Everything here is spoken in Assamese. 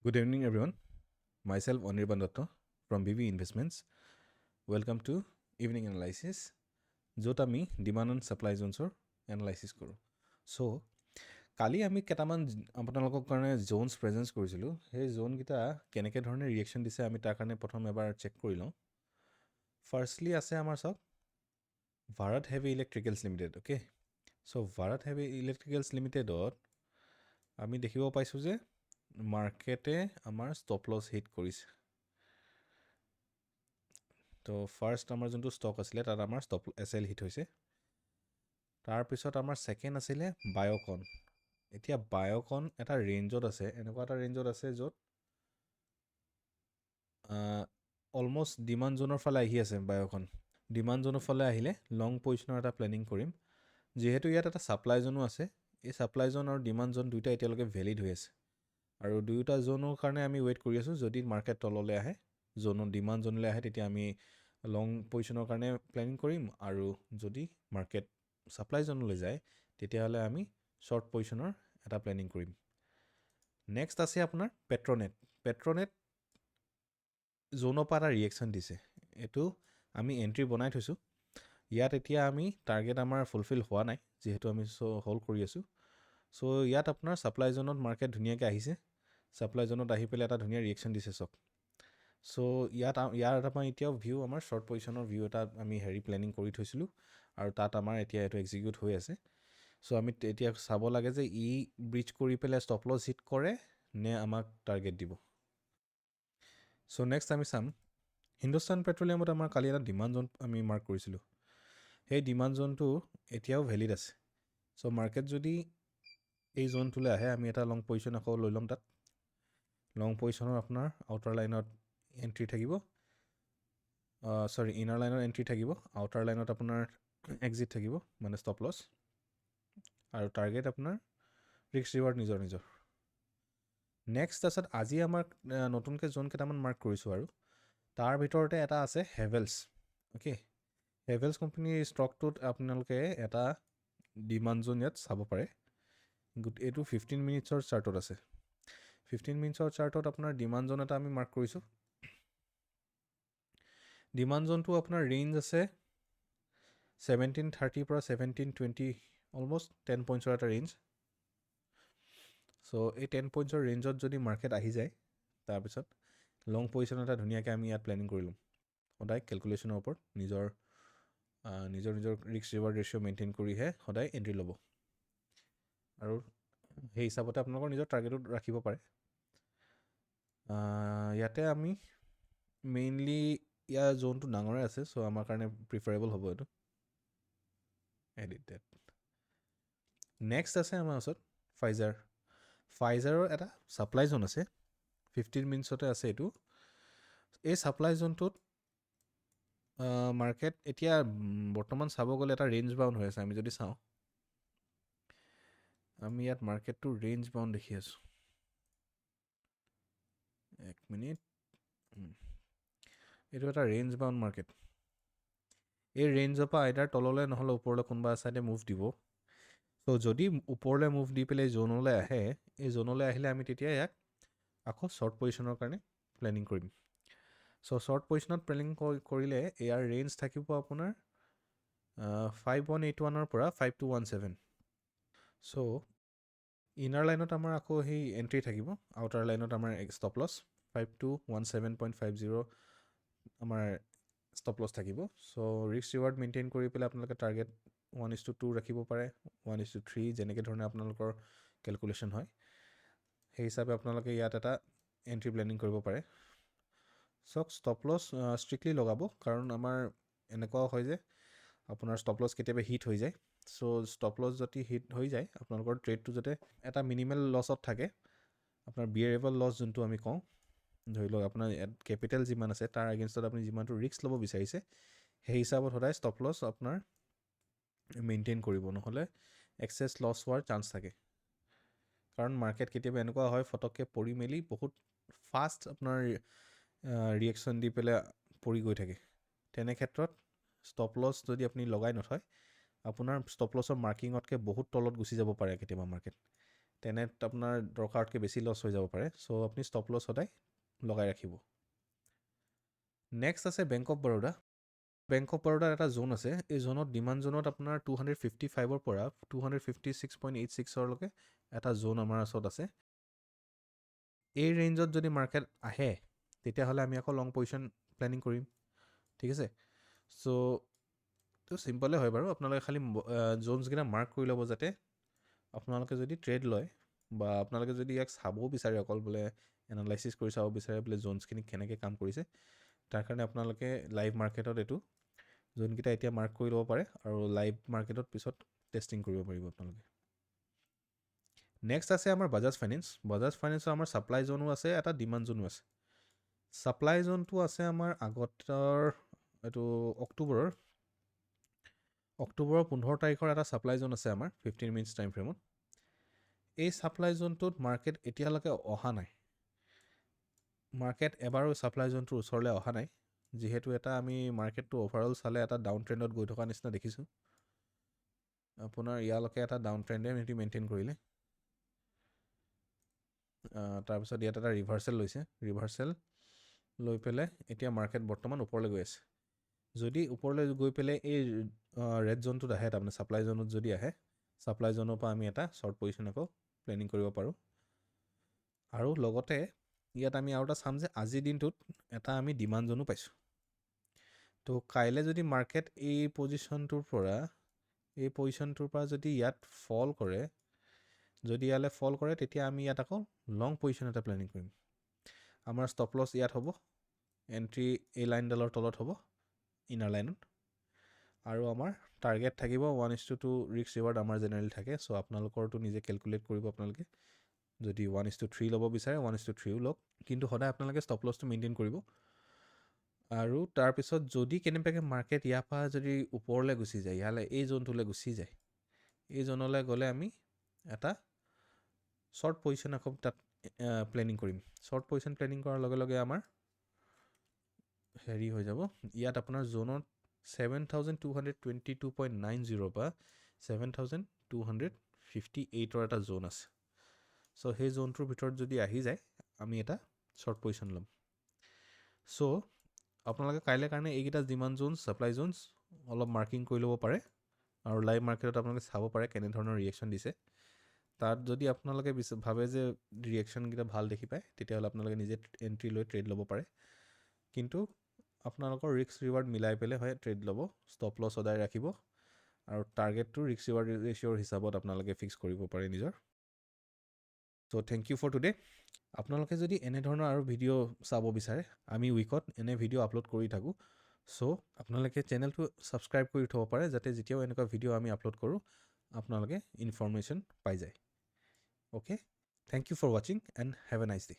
Good evening, everyone. Myself, Anirban Datta from BB Investments. Welcome to Evening Analysis, য'ত আমি ডিমাণ্ড এণ্ড ছাপ্লাই জোনছৰ এনালাইচিছ কৰোঁ। চ' কালি আমি কেইটামান আপোনালোকৰ কাৰণে জোনছ প্ৰেজেঞ্চ কৰিছিলোঁ। সেই জোনকেইটা কেনেকৈ ধৰণে ৰিয়েকশ্যন দিছে আমি তাৰ কাৰণে প্ৰথম এবাৰ চেক কৰি লওঁ। ফাৰ্ষ্টলি আছে আমাৰ চাওক Bharat heavy electricals limited. Okay, so' Bharat heavy electricals লিমিটেডত আমি দেখিব পাইছোঁ যে মাৰ্কেটে আমাৰ ষ্টপ লছ হিট কৰিছে। তো ফাৰ্ষ্ট আমাৰ যোনটো ষ্টক আছিলে তাত আমাৰ ষ্টপ SL হিট হৈছে। তাৰপিছত আমাৰ ছেকেণ্ড আছিলে বায়'কন। এতিয়া বায়'কন এটা ৰেঞ্জত আছে, এনেকুৱা এটা ৰেঞ্জত আছে য'ত অলমষ্ট ডিমাণ্ড জোনৰ ফালে আহি আছে। বায়'কন ডিমাণ্ড জোনৰ ফালে আহিলে লং পজিশ্যনৰ এটা প্লেনিং কৰিম। যিহেতু ইয়াত এটা ছাপ্লাই জোনো আছে, এই ছাপ্লাই জোন আৰু ডিমাণ্ড জোন দুয়োটা এতিয়ালৈকে ভেলিড হৈ আছে আৰু দুয়োটা জোনৰ কাৰণে আমি ৱেইট কৰি আছোঁ। যদি মাৰ্কেট তললৈ আহে, ডিমাণ্ড জোনলৈ আহে, তেতিয়া আমি লং পজিশ্যনৰ কাৰণে প্লেনিং কৰিম, আৰু যদি মাৰ্কেট ছাপ্লাই জোনলৈ যায় তেতিয়াহ'লে আমি শ্বৰ্ট পজিশ্যনৰ এটা প্লেনিং কৰিম। নেক্সট আছে আপোনাৰ পেট্ৰনেট জোনৰ পৰা এটা ৰিয়েকশ্যন দিছে। এইটো আমি এণ্ট্ৰি বনাই থৈছোঁ। ইয়াত এতিয়া আমি টাৰ্গেট আমাৰ ফুলফিল হোৱা নাই, যিহেতু আমি হোল্ড কৰি আছোঁ। চ' ইয়াত আপোনাৰ ছাপ্লাই জোনত মাৰ্কেট ধুনীয়াকৈ আহিছে। ছাপ্লাই জোনত আহি পেলাই এটা ধুনীয়া ৰিয়েকশ্যন দিছে চক। চ' ইয়াৰ এটা এতিয়াও ভিউ আমাৰ শ্বৰ্ট পজিশ্যনৰ ভিউ এটা আমি প্লেনিং কৰি থৈছিলোঁ, আৰু তাত আমাৰ এতিয়া এইটো এক্সিকিউট হৈ আছে। চ' আমি এতিয়া চাব লাগে যে ই ব্ৰিজ কৰি পেলাই ষ্টপ লছ হিট কৰে নে আমাক টাৰ্গেট দিব। চ' নেক্সট আমি চাম হিন্দুস্তান পেট্ৰলিয়ামত আমাৰ কালি এটা ডিমাণ্ড জোন আমি মাৰ্ক কৰিছিলোঁ। সেই ডিমাণ্ড জোনটো এতিয়াও ভেলিড আছে। চ' মাৰ্কেট যদি এই জোনটোলৈ আহে, আমি এটা লং পজিশ্যন আকৌ লৈ ল'ম। তাত লং পজিশ্যনৰ আপোনাৰ আউটাৰ লাইনত এণ্ট্ৰি থাকিব, ইনাৰ লাইনত এণ্ট্ৰি থাকিব, আউটাৰ লাইনত আপোনাৰ এক্সিট থাকিব, মানে ষ্টপ লছ, আৰু টাৰ্গেট আপোনাৰ ৰিস্ক ৰিৱাৰ্ড নিজৰ। নেক্সট তাৰপিছত আজি আমাক নতুনকৈ জোন কেইটামান মাৰ্ক কৰিছোঁ, আৰু তাৰ ভিতৰতে এটা আছে হেভেলছ। অ'কে, হেভেলছ কোম্পানীৰ ষ্টকটোত আপোনালোকে এটা ডিমাণ্ড জোন ইয়াত চাব পাৰে। এইটো 15 মিনিটছৰ চাৰ্টত আছে। 15 মিনিটছৰ চাৰ্টত আপোনাৰ ডিমাণ্ড জোন এটা আমি মাৰ্ক কৰিছোঁ। ডিমাণ্ড জোনটো আপোনাৰ ৰেঞ্জ আছে 1730 পৰা 1720, অলমষ্ট 10 পইণ্টছৰ এটা ৰেঞ্জ। চ' এই 10 পইণ্টছৰ ৰেঞ্জত যদি মাৰ্কেট আহি যায়, তাৰপিছত লং পজিশ্যন এটা ধুনীয়াকৈ আমি ইয়াত প্লেনিং কৰি ল'ম। সদায় কেলকুলেশ্যনৰ ওপৰত নিজৰ ৰিস্ক ৰিৱাৰ্ড ৰেচিঅ' মেইনটেইন কৰিহে সদায় এণ্ট্ৰি ল'ব, আৰু সেই হিচাপতে আপোনালোকৰ নিজৰ টাৰ্গেটত ৰাখিব পাৰে। ইয়াতে আমি মেইনলি ইয়াৰ জোনটো ডাঙৰে আছে, চ' আমাৰ কাৰণে প্ৰিফাৰেবল হ'ব এইটো। Edit date. নেক্সট আছে আমাৰ ওচৰত ফাইজাৰৰ এটা ছাপ্লাই জোন আছে, 15 মিনিটছতে আছে এইটো। এই ছাপ্লাই জোনটোত মাৰ্কেট এতিয়া বৰ্তমান চাব গ'লে এটা ৰেঞ্জ বাউণ্ড হৈ আছে। আমি যদি চাওঁ, আমি ইয়াত মাৰ্কেটটো ৰেঞ্জ বাউণ্ড দেখি আছোঁ। এক মিনিট, এইটো এটা ৰেঞ্জ বাউণ্ড মাৰ্কেট। এই ৰেঞ্জৰ পৰা আইদাৰ তললৈ নহ'লে ওপৰলৈ কোনোবা ছাইডে মুভ দিব। চ' যদি ওপৰলৈ মুভ দি পেলাই জোনলৈ আহে, এই জোনলৈ আহিলে আমি তেতিয়া ইয়াক আকৌ শ্বৰ্ট পজিশ্যনৰ কাৰণে প্লেনিং কৰিম। চ' শ্বৰ্ট পজিশ্যনত প্লেনিং কৰিলে ইয়াৰ ৰেঞ্জ থাকিব আপোনাৰ 5181 পৰা 5217। চ' ইনাৰ লাইনত আমাৰ আকৌ সেই এণ্ট্ৰি থাকিব, আউটাৰ লাইনত আমাৰ ষ্টপ লছ 5217.50 আমাৰ ষ্টপ লছ থাকিব। চ' ৰিস্ক ৰিৱাৰ্ড মেইনটেইন কৰি পেলাই আপোনালোকে টাৰ্গেট 1:2 ৰাখিব পাৰে, 1:3, যেনেকৈ ধৰণে আপোনালোকৰ কেলকুলেশ্যন হয়, সেই হিচাপে আপোনালোকে ইয়াত এটা এণ্ট্ৰি প্লেনিং কৰিব পাৰে। চাওক, ষ্টপ লছ ষ্ট্ৰিক্টলি লগাব, কাৰণ আমাৰ এনেকুৱাও হয় যে আপোনাৰ ষ্টপ লছ কেতিয়াবা হিট হৈ যায়। চ' ষ্টপ লছ যদি হিট হৈ যায়, আপোনালোকৰ ট্ৰেডটো যাতে এটা মিনিমেল লছত থাকে, আপোনাৰ বিয়েৰেবল লছ যোনটো আমি কওঁ। ধৰি লওক আপোনাৰ কেপিটেল যিমান আছে তাৰ এগেইনষ্টত আপুনি যিমানটো ৰিস্ক ল'ব বিচাৰিছে, সেই হিচাপত সদায় ষ্টপ লছ আপোনাৰ মেইনটেইন কৰিব, নহ'লে এক্সেছ লছ হোৱাৰ চান্স থাকে। কাৰণ মাৰ্কেট কেতিয়াবা এনেকুৱা হয়, ফটককৈ পৰি মেলি বহুত ফাষ্ট আপোনাৰ ৰিয়েকশ্যন দি পেলাই পৰি গৈ থাকে। তেনে ক্ষেত্ৰত ষ্টপ লছ যদি আপুনি লগাই নথয়, আপোনাৰ ষ্টপ লছৰ মাৰ্কিঙতকৈ বহুত তলত গুচি যাব পাৰে কেতিয়াবা মাৰ্কেট। তেনে আপোনাৰ দৰকাৰতকৈ বেছি লছ হৈ যাব পাৰে। চ' আপুনি ষ্টপ লছ সদায় লগাই ৰাখিব। নেক্সট আছে bank of Baroda. Bank of বৰোদাৰ এটা জোন আছে। এই জোনত ডিমাণ্ড জোনত আপোনাৰ 255ৰ পৰা 256.86লৈকে এটা জোন আমাৰ ওচৰত আছে। এই ৰেঞ্জত যদি মাৰ্কেট আহে তেতিয়াহ'লে আমি আকৌ লং পজিশ্যন প্লেনিং কৰিম, ঠিক আছে। চ' এইটো চিম্পলে হয় বাৰু, আপোনালোকে খালি জোনছকেইটা মাৰ্ক কৰি ল'ব, যাতে আপোনালোকে যদি ট্ৰেড লয় বা আপোনালোকে যদি ইয়াক চাবও বিচাৰে, অকল বোলে এনালাইচিছ কৰি চাব বিচাৰে বোলে জোনছখিনি কেনেকৈ কাম কৰিছে, তাৰ কাৰণে আপোনালোকে লাইভ মাৰ্কেটত এইটো জোনকেইটা এতিয়া মাৰ্ক কৰি ল'ব পাৰে আৰু লাইভ মাৰ্কেটত পিছত টেষ্টিং কৰিব পাৰিব আপোনালোকে। নেক্সট আছে আমাৰ বাজাজ ফাইনেন্স। বাজাজ ফাইনেন্সৰ আমাৰ ছাপ্লাই জোনো আছে, এটা ডিমাণ্ড জোনো আছে। ছাপ্লাই জোনটো আছে আমাৰ আগতৰ এইটো অক্টোবৰৰ 15 তাৰিখৰ এটা ছাপ্লাই জোন আছে আমাৰ 15 মিনিটছ টাইম ফ্ৰেমত। এই ছাপ্লাই জোনটোত মাৰ্কেট এতিয়ালৈকে অহা নাই। মাৰ্কেট এবাৰো ছাপ্লাই জোনটোৰ ওচৰলৈ অহা নাই, যিহেতু এটা আমি মাৰ্কেটটো অভাৰঅল চালে এটা ডাউন ট্ৰেণ্ডত গৈ থকা নিচিনা দেখিছোঁ। আপোনাৰ ইয়ালৈকে এটা ডাউন ট্ৰেণ্ডে সিহঁতি মেইনটেইন কৰিলে। তাৰপিছত ইয়াত এটা ৰিভাৰ্চেল লৈছে, ৰিভাৰ্চেল লৈ পেলাই এতিয়া মাৰ্কেট বৰ্তমান ওপৰলৈ গৈ আছে। যদি ওপৰলৈ গৈ পেলাই এই ৰেড জোনটোত আহে, তাৰমানে ছাপ্লাই জোনত যদি আহে, ছাপ্লাই জোনৰ পৰা আমি এটা শ্বৰ্ট পজিশ্যন আকৌ প্লেনিং কৰিব পাৰোঁ। আৰু লগতে ইয়াত আমি আৰু এটা চাম যে আজিৰ দিনটোত এটা আমি ডিমাণ্ড জোনো পাইছোঁ। তো কাইলৈ যদি মাৰ্কেট এই পজিশ্যনটোৰ পৰা যদি ইয়াত ফল কৰে, যদি ইয়ালৈ ফল কৰে, তেতিয়া আমি ইয়াত আকৌ লং পজিশ্যন এটা প্লেনিং কৰিম। আমাৰ ষ্টপ লছ ইয়াত হ'ব, এণ্ট্ৰি এই লাইনডালৰ তলত হ'ব ইনাৰ লাইনত, আৰু আমাৰ টাৰ্গেট থাকিব 1:2 ৰিস্ক ৰিৱাৰ্ড আমাৰ জেনেৰেলি থাকে। চ' আপোনালোকৰটো নিজে কেলকুলেট কৰিব, আপোনালোকে যদি 1:3 ল'ব বিচাৰে 1:3ও লওক, কিন্তু সদায় আপোনালোকে ষ্টপ লছটো মেইনটেইন কৰিব। আৰু তাৰপিছত যদি কেনেবাকৈ মাৰ্কেট ইয়াৰ পৰা যদি ওপৰলৈ গুচি যায়, ইয়ালৈ এই জোনটোলৈ গুচি যায়, এই জোনলৈ গ'লে আমি এটা শ্বৰ্ট পজিশ্যন আকৌ তাত প্লেনিং কৰিম। শ্বৰ্ট পজিশ্যন প্লেনিং কৰাৰ লগে লগে আমাৰ হেৰি হৈ যাব, ইয়াত আপোনাৰ জোনত 7,222.90 পৰা 7,258ৰ এটা জোন আছে। চ' সেই জোনটোৰ ভিতৰত যদি আহি যায়, আমি এটা শ্বৰ্ট পজিশ্যন ল'ম। চ' আপোনালোকে কাইলৈ কাৰণে এইকেইটা ডিমাণ্ড জোনছ, ছাপ্লাই জোনছ অলপ মাৰ্কিং কৰি ল'ব পাৰে, আৰু লাইভ মাৰ্কেটত আপোনালোকে চাব পাৰে কেনেধৰণৰ ৰিয়েকশ্যন দিছে। তাত যদি আপোনালোকে ভাবে যে ৰিয়েকশ্যনকেইটা ভাল দেখি পায়, তেতিয়াহ'লে আপোনালোকে নিজে এণ্ট্ৰি লৈ ট্ৰেড ল'ব পাৰে। কিন্তু আপোনালোকৰ ৰিস্ক ৰিৱাৰ্ড মিলাই পেলাই হয় ট্ৰেড ল'ব, ষ্টপ লছ সদায় ৰাখিব, আৰু টাৰ্গেটটো ৰিস্ক ৰিৱাৰ্ড ৰেচিঅ'ৰ হিচাপত আপোনালোকে ফিক্স কৰিব পাৰে নিজৰ। চ' থেংক ইউ ফৰ টুডে। আপোনালোকে যদি এনেধৰণৰ আৰু ভিডিঅ' চাব বিচাৰে, আমি উইকত এনে ভিডিঅ' আপলোড কৰি থাকোঁ। চ' আপোনালোকে চেনেলটো ছাবস্ক্ৰাইব কৰি থ'ব পাৰে, যাতে যেতিয়াও এনেকুৱা ভিডিঅ' আমি আপলোড কৰোঁ আপোনালোকে ইনফৰ্মেশ্যন পাই যায়। অ'কে, থেংক ইউ ফৰ ৱাচিং and have a nice day.